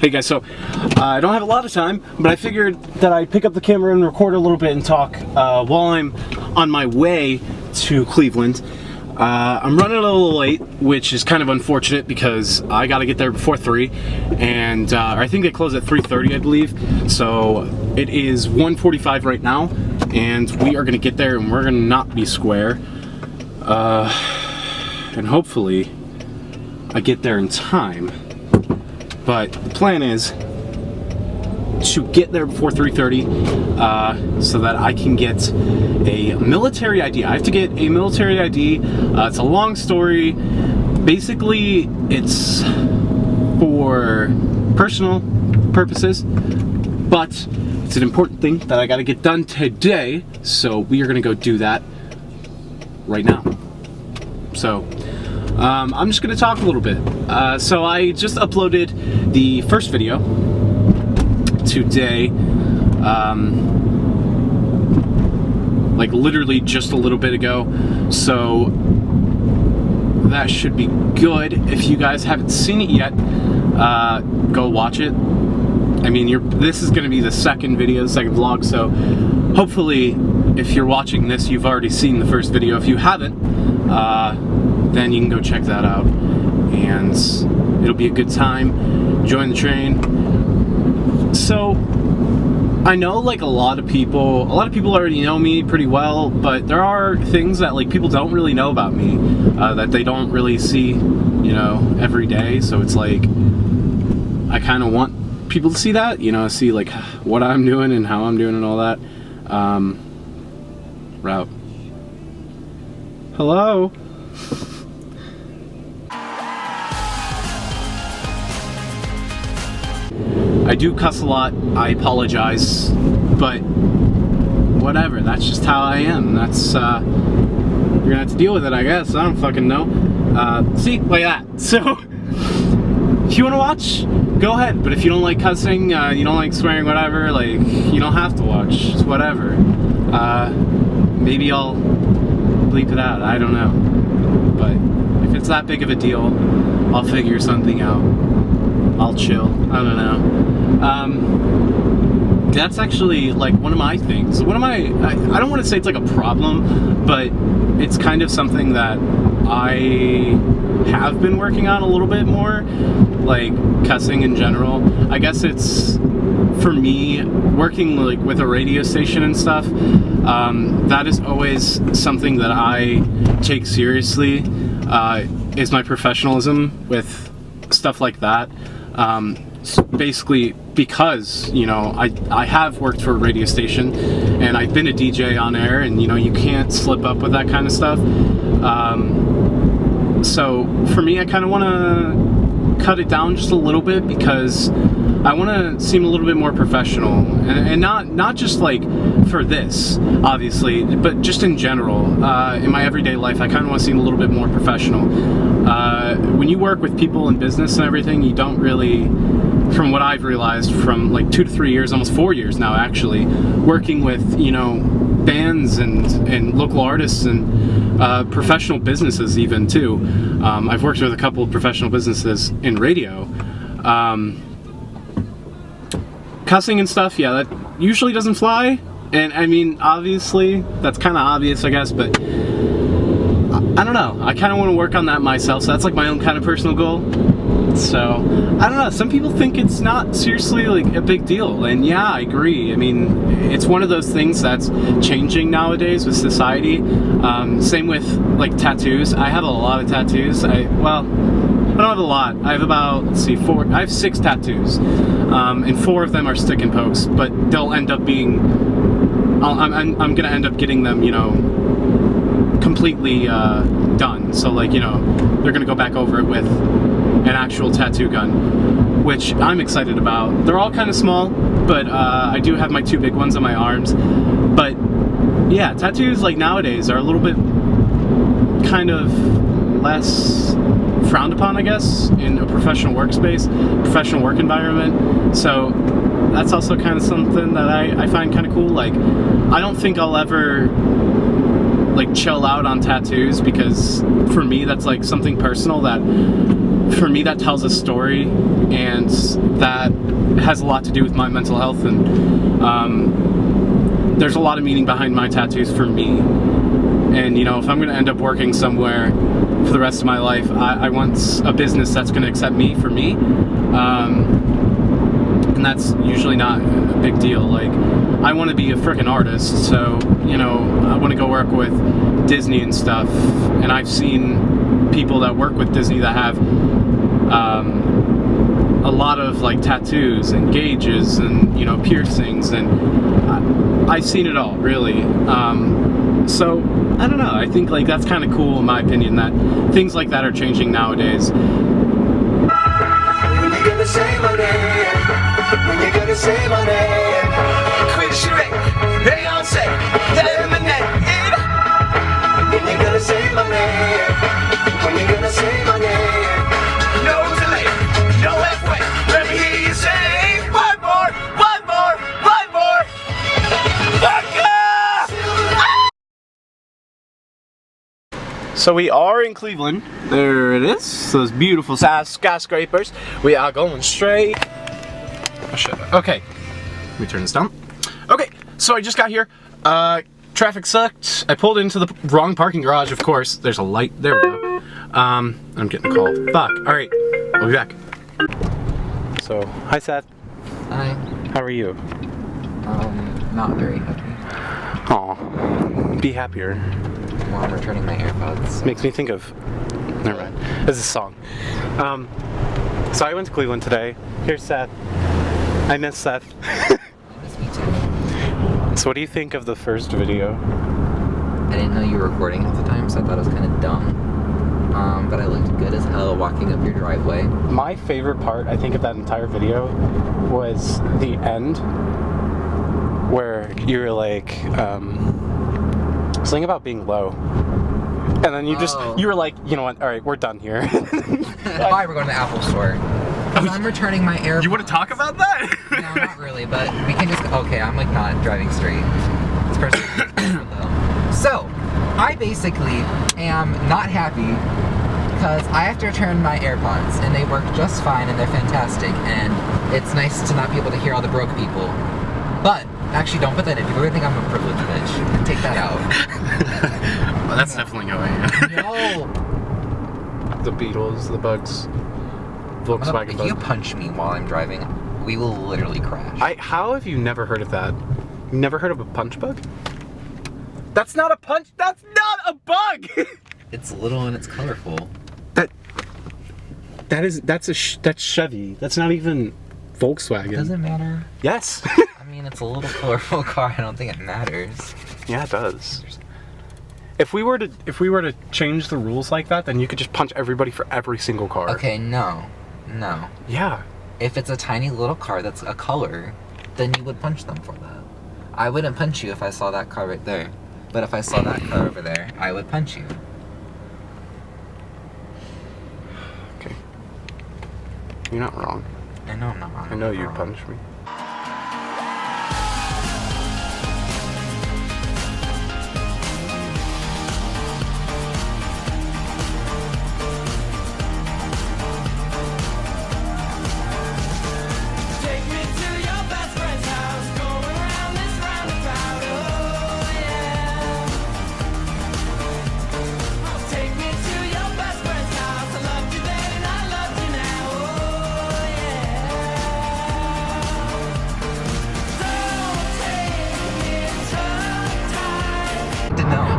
Hey guys, so I don't have a lot of time, but I figured that I'd pick up the camera and record a little bit and talk while I'm on my way to Cleveland. I'm running a little late, which is kind of unfortunate because I gotta get there before 3, and I think they close at 3:30, I believe. So it is 1:45 right now, and we are gonna get there and we're gonna not be square. And hopefully I get there in time. But the plan is to get there before 3:30 so that I can get a military ID. I have to get a military ID. It's a long story. Basically, it's for personal purposes, but it's an important thing that I gotta get done today, so we are gonna go do that right now. So I'm just gonna talk a little bit. So I just uploaded the first video today, like literally just a little bit ago. So that should be good. If you guys haven't seen it yet, go watch it. I mean, this is gonna be the second video, the second vlog, so hopefully if you're watching this, you've already seen the first video. If you haven't, then you can go check that out, and it'll be a good time. Join the train. So I know like a lot of people already know me pretty well, but there are things that like people don't really know about me, that they don't really see, you know, every day. So it's like I kind of want people to see that, you know, see like what I'm doing and how I'm doing and all that. Route. Hello. I do cuss a lot, I apologize, but whatever, that's just how I am. That's, you're gonna have to deal with it, I guess. I don't fucking know. See, like that. So, if you wanna watch, go ahead, but if you don't like cussing, you don't like swearing, whatever, like, you don't have to watch, it's whatever. Maybe I'll bleep it out, I don't know. But if it's that big of a deal, I'll figure something out. I'll chill. I don't know. That's actually like one of my things. One of my, I don't want to say it's like a problem, but it's kind of something that I have been working on a little bit more, like cussing in general. I guess it's, for me, working like with a radio station and stuff, that is always something that I take seriously, is my professionalism with stuff like that. Basically because, you know, I have worked for a radio station and I've been a DJ on air, and you know, you can't slip up with that kind of stuff. So for me, I kind of want to cut it down just a little bit because I want to seem a little bit more professional, and not just like for this, obviously, but just in general. In my everyday life, I kind of want to seem a little bit more professional. When you work with people in business and everything, you don't really, from what I've realized from like 2 to 3 years, almost 4 years now actually, working with, you know, bands and local artists and professional businesses even too. I've worked with a couple of professional businesses in radio. Cussing and stuff, yeah, that usually doesn't fly. And I mean, obviously, that's kind of obvious, I guess, but I don't know. I kind of want to work on that myself, so that's like my own kind of personal goal. So, I don't know, some people think it's not seriously like a big deal, and yeah, I agree. I mean, it's one of those things that's changing nowadays with society. Same with like tattoos. I have a lot of tattoos. I don't have a lot. I have about, let's see, 4. I have 6 tattoos, and 4 of them are stick and pokes, but they'll end up being, I'm gonna end up getting them, you know, completely done. So like, you know, they're gonna go back over it with an actual tattoo gun, which I'm excited about. They're all kind of small, but I do have my 2 big ones on my arms. But yeah, tattoos like nowadays are a little bit kind of less frowned upon, I guess, in a professional workspace, professional work environment. So that's also kind of something that I find kind of cool. Like, I don't think I'll ever like chill out on tattoos, because for me that's like something personal that, for me, that tells a story, and that has a lot to do with my mental health, and there's a lot of meaning behind my tattoos for me. And you know, if I'm going to end up working somewhere for the rest of my life, I want a business that's going to accept me for me, and that's usually not a big deal. Like, I want to be a frickin' artist, so you know, I want to go work with Disney and stuff. And I've seen people that work with Disney that have a lot of like tattoos and gauges and, you know, piercings, and I've seen it all, really. So I don't know, I think like that's kind of cool in my opinion that things like that are changing nowadays. When you gonna say my name? When you gonna say my name? Quit Shrek, Beyonce, Lemonade. When you gonna say my name? When you gonna say my name? No delay, no halfway. Let me hear you say one more, one more, one more. So we are in Cleveland. There it is. Those beautiful skyscrapers. We are going straight. Oh, shit. Okay. Let me turn this down. Okay, so I just got here. Traffic sucked. I pulled into the wrong parking garage, of course. There's a light. There we go. I'm getting a call. Fuck. Alright. I'll be back. So, hi Seth. Hi. How are you? Not very happy. Aw. Be happier. Well, I'm returning my AirPods. Makes me think of... Never mind. This is a song. So I went to Cleveland today. Here's Seth. I miss Seth. Miss me too. So what do you think of the first video? I didn't know you were recording at the time, so I thought it was kind of dumb. But I looked good as hell walking up your driveway. My favorite part, I think, of that entire video was the end, where you were like, something about being low. And then you you were like, you know what, alright, we're done here. Why we're going to the Apple store. I'm returning my AirPods. You want to talk about that? No, not really, but we can just, okay, I'm like not driving straight. This person So, I basically am not happy because I have to return my AirPods, and they work just fine, and they're fantastic, and it's nice to not be able to hear all the broke people. But, actually, don't put that in. People are going to think I'm a privileged bitch. Take that out. Well, that's definitely going. No! The Beatles, the Bugs, Volkswagen If Bug. you punch me while I'm driving, we will literally crash. How have you never heard of that? You never heard of a punch bug? That's not a punch. That's not a bug. It's little and it's colorful. That's Chevy. That's not even Volkswagen. Does it matter? Yes. I mean, it's a little colorful car. I don't think it matters. Yeah, it does. If we were to change the rules like that, then you could just punch everybody for every single car. Okay, no. Yeah. If it's a tiny little car that's a color, then you would punch them for that. I wouldn't punch you if I saw that car right there. But if I saw that car over there, I would punch you. Okay. You're not wrong. I know I'm not wrong. I know you'd punch me.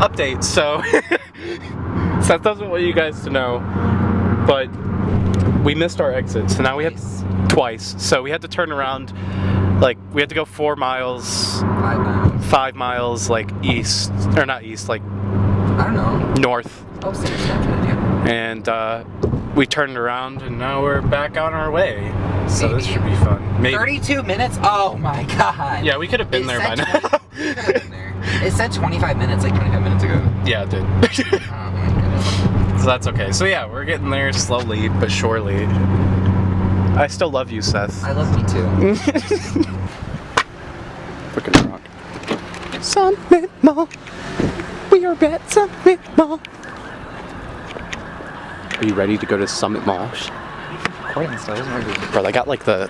Update, so Seth doesn't want you guys to know, but we missed our exit, so now we had twice, so we had to turn around, like we had to go 4 miles, 5 miles, like east, or not east, like I don't know, north. Oh, so yeah. And we turned around and now we're back on our way, so this should be fun. Maybe 32 minutes? Oh my god. Yeah, we could have been there by now. It said 25 minutes, like 25 minutes ago. Yeah, it did. Oh my goodness. So that's okay. So yeah, we're getting there slowly but surely. I still love you, Seth. I love you too. Freaking rock. Summit Mall. We are at Summit Mall. Are you ready to go to Summit Mall? recording still. It wasn't working. Bro, they got like the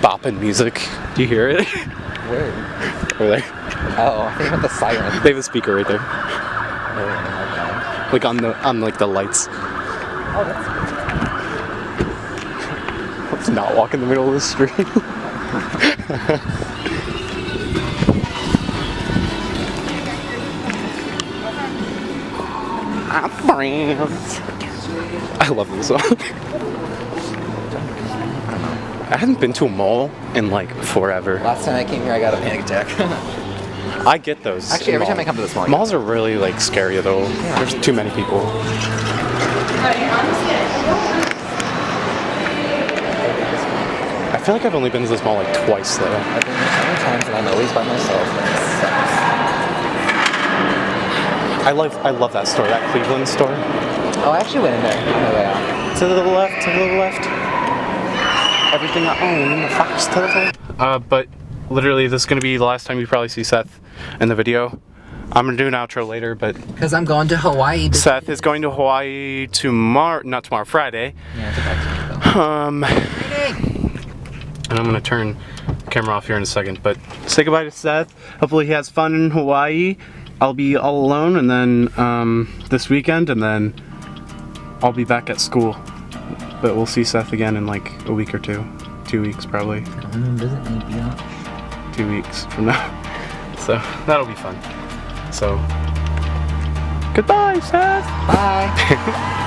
bopping music. Do you hear it? Where? Over there. Oh, I think about the siren. They have a speaker right there. Oh my god. Like on like the lights. Oh, that's Let's not walk in the middle of the street. I love this song. I hadn't been to a mall in like forever. Last time I came here, I got a panic attack. I get those. Actually, every time I malls. come to this mall, Malls are really like scary though. Yeah. There's too many people. I feel like I've only been to this mall like twice though. I've been here so many times and I'm always by myself. And it sucks. I love that store, that Cleveland store. Oh, I actually went in there on my way out. To the left, to the left. Everything I own in the fox to the left. But literally, this is gonna be the last time you probably see Seth in the video. I'm gonna do an outro later, but Because I'm going to Hawaii. Seth is going to Hawaii not tomorrow, Friday. Yeah, it's a back And I'm gonna turn the camera off here in a second, but say goodbye to Seth. Hopefully he has fun in Hawaii. I'll be all alone, and then this weekend, and then I'll be back at school. But we'll see Seth again in like a week or two. 2 weeks probably. Come and visit me, yeah. 2 weeks from now. So that'll be fun. So goodbye, Seth. Bye.